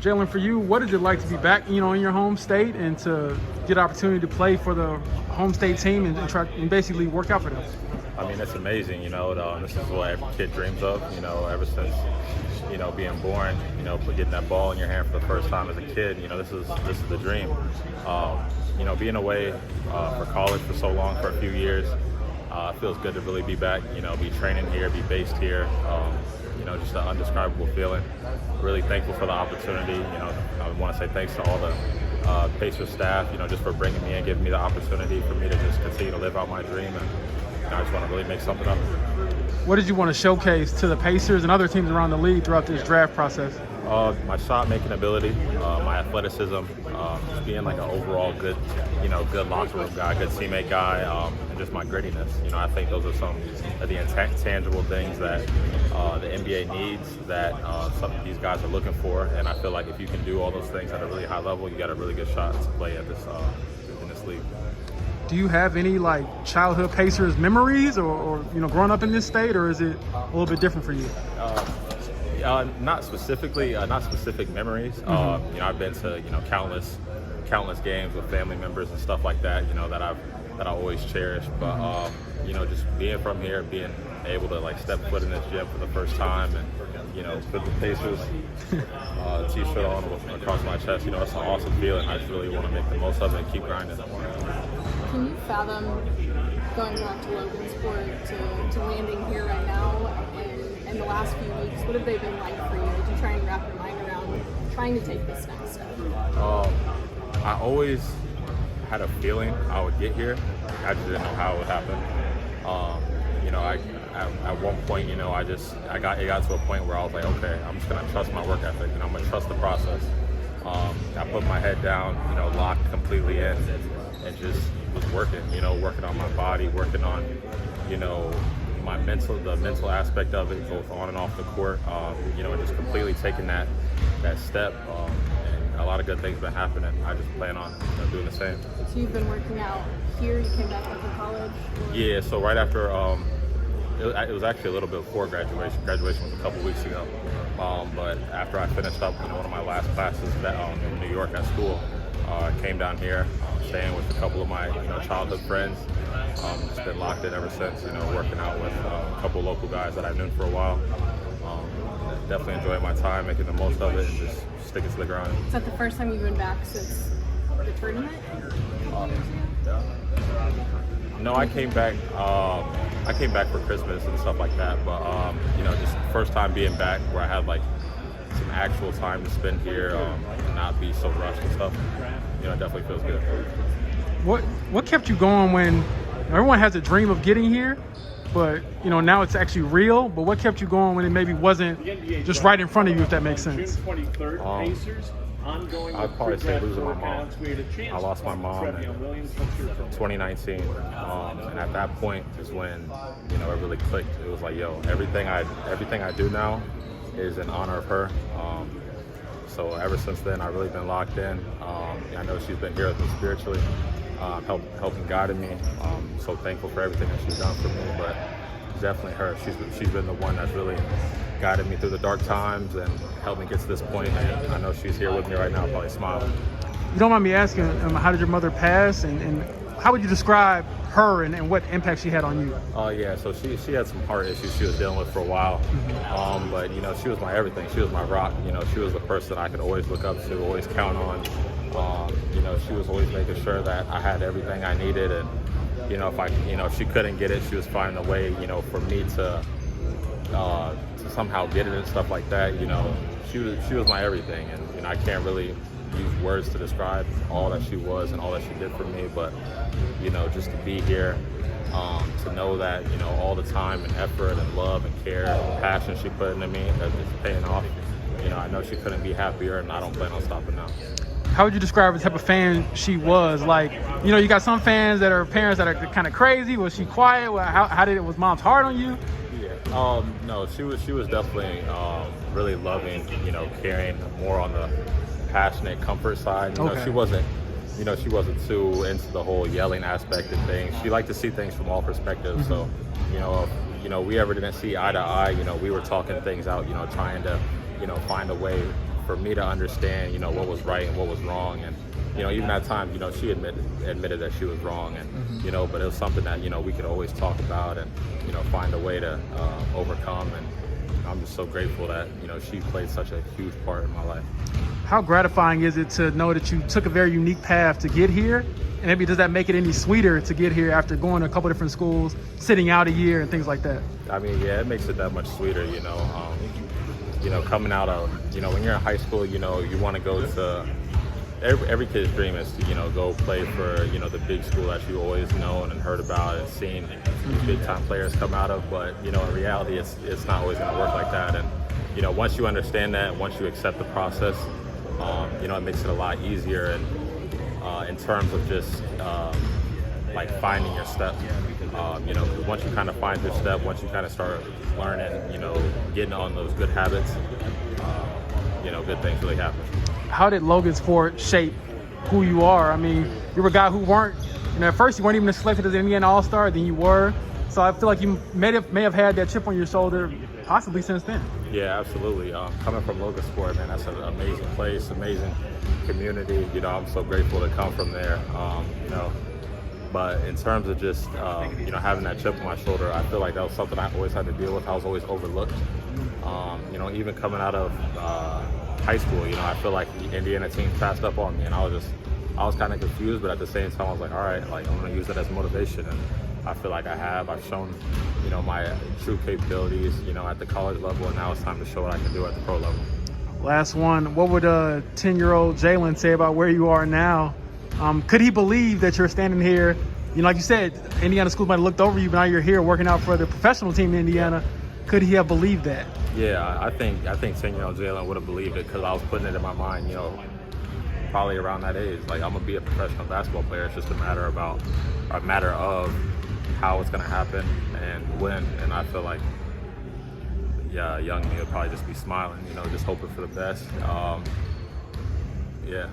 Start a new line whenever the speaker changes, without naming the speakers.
Jalen, for you, what is it like to be back, in your home state and to get an opportunity to play for the home state team and try and basically work out for them?
I mean, it's amazing, this is what every kid dreams of, ever since, being born, getting that ball in your hand for the first time as a kid, this is the dream. Being away for college for so long, for a few years, it feels good to really be back, be training here, be based here, just an indescribable feeling. Really thankful for the opportunity. I want to say thanks to all the Pacers staff, just for bringing me and giving me the opportunity for me to just continue to live out my dream. And I just want to really make something up.
What did you want to showcase to the Pacers and other teams around the league throughout this draft process?
My shot-making ability, my athleticism, just being like an overall good, good locker room guy, good teammate guy, and just my grittiness. I think those are some of the intangible things that the NBA needs, that some of these guys are looking for. And I feel like if you can do all those things at a really high level, you got a really good shot to play at this in this league.
Do you have any childhood Pacers memories, or growing up in this state, or is it a little bit different for you?
Not specific memories.
Mm-hmm.
I've been to countless games with family members and stuff like that. That I always cherish. But just being from here, being able to step foot in this gym for the first time, and put the Pacers t-shirt on across my chest. It's an awesome feeling. I just really want to make the most of it and keep grinding.
Can you fathom going back to Logansport to landing here right now? In the last few weeks, what have they been like for you? Did you try and wrap your mind around trying to take this next step?
I always had a feeling I would get here. I just didn't know how it would happen. At one point, it got to a point where I was like, okay, I'm just gonna trust my work ethic and I'm gonna trust the process. I put my head down, locked completely in, and just was working, working on my body, working on, the mental aspect of it, both on and off the court, and just completely taking that step. And a lot of good things have been happening. I just plan on doing the same.
So you've been working out here. You came back after college? Or?
Yeah. So right after, it was actually a little bit before graduation. Graduation was a couple weeks ago. But after I finished up, one of my last classes in New York at school, I came down here, staying with a couple of my childhood friends. Just been locked in ever since, working out with a couple of local guys that I've known for a while. Definitely enjoying my time, making the most of it, and just sticking to the grind.
Is that the first time you've been back since the tournament?
No, I came back for Christmas and stuff like that, but just first time being back where I had some actual time to spend here, and not be so rushed and stuff. It definitely feels good.
What kept you going when everyone has a dream of getting here, but now it's actually real? But what kept you going when it maybe wasn't just right in front of you, if that makes sense?
I'd probably say losing my mom. I lost my mom in 2019, and at that point is when it really clicked. It was like, yo, everything I do now is in honor of her. So ever since then, I've really been locked in. I know she's been here with me spiritually, helping guiding me. So thankful for everything that she's done for me, but definitely her. She's been the one that's really guided me through the dark times and helped me get to this point. And I know she's here with me right now, probably smiling.
You don't mind me asking, how did your mother pass, and how would you describe her and what impact she had on you?
Yeah, so she had some heart issues she was dealing with for a while.
Mm-hmm.
But she was my everything. She was my rock. She was the person I could always look up to, always count on. She was always making sure that I had everything I needed, and if she couldn't get it, she was finding a way, for me to somehow get it and stuff like that. She was my everything, and I can't really use words to describe all that she was and all that she did for me, but just to be here, to know that all the time and effort and love and care and passion she put into me, that it's paying off. I know she couldn't be happier, and I don't plan on stopping now.
How would you describe the type of fan she was? You got some fans that are parents that are kind of crazy. Was she quiet? Was mom's hard on you?
Yeah. No, she was definitely really loving, caring, more on the passionate comfort side.
Okay.
She wasn't too into the whole yelling aspect of things. She liked to see things from all perspectives.
Mm-hmm.
So, if we ever didn't see eye to eye, we were talking things out, trying to, find a way for me to understand, you know, what was right and what was wrong. And, you know, even at times, you know, she admitted that she was wrong. And, you know, but it was something that, you know, we could always talk about and, you know, find a way to overcome. And I'm just so grateful that, you know, she played such a huge part in my life.
How gratifying is it to know that you took a very unique path to get here? And maybe does that make it any sweeter to get here after going to a couple different schools, sitting out a year and things like that?
I mean, yeah, it makes it that much sweeter, you know. You know, coming out of, you know, when you're in high school, you know, you want to go to, every kid's dream is to, you know, go play for, you know, the big school that you always known and heard about and seen big time players come out of. But, you know, in reality, it's not always going to work like that. And, you know, once you understand that, once you accept the process, you know, it makes it a lot easier. And in terms of just like finding your step, you know, once you kind of find your step, once you kind of start learning, you know, getting on those good habits, you know, good things really happen.
How did Logansport shape who you are? I mean, you were a guy who weren't, you know, at first you weren't even selected as an Indiana All-Star, then you were. So I feel like you may have had that chip on your shoulder possibly since then.
Yeah, absolutely. Coming from Logansport, man, that's an amazing place, amazing community. You know, I'm so grateful to come from there. You know, but in terms of just, you know, having that chip on my shoulder, I feel like that was something I always had to deal with. I was always overlooked. You know, even coming out of high school, you know, I feel like the Indiana team passed up on me, and I was kind of confused, but at the same time, I was like, all right, like I'm gonna use that as motivation, and I feel like I've shown, you know, my true capabilities, you know, at the college level, and now it's time to show what I can do at the pro level.
Last one, what would 10-year-old Jalen say about where you are now? Could he believe that you're standing here? You know, like you said, Indiana schools might have looked over you, but now you're here working out for the professional team in Indiana. Could he have believed that?
Yeah, I think 10-year-old Jalen would have believed it, because I was putting it in my mind, you know, probably around that age. Like, I'm gonna be a professional basketball player. It's just a matter of how it's gonna happen and when. And I feel like, yeah, young me will probably just be smiling, you know, just hoping for the best. Yeah.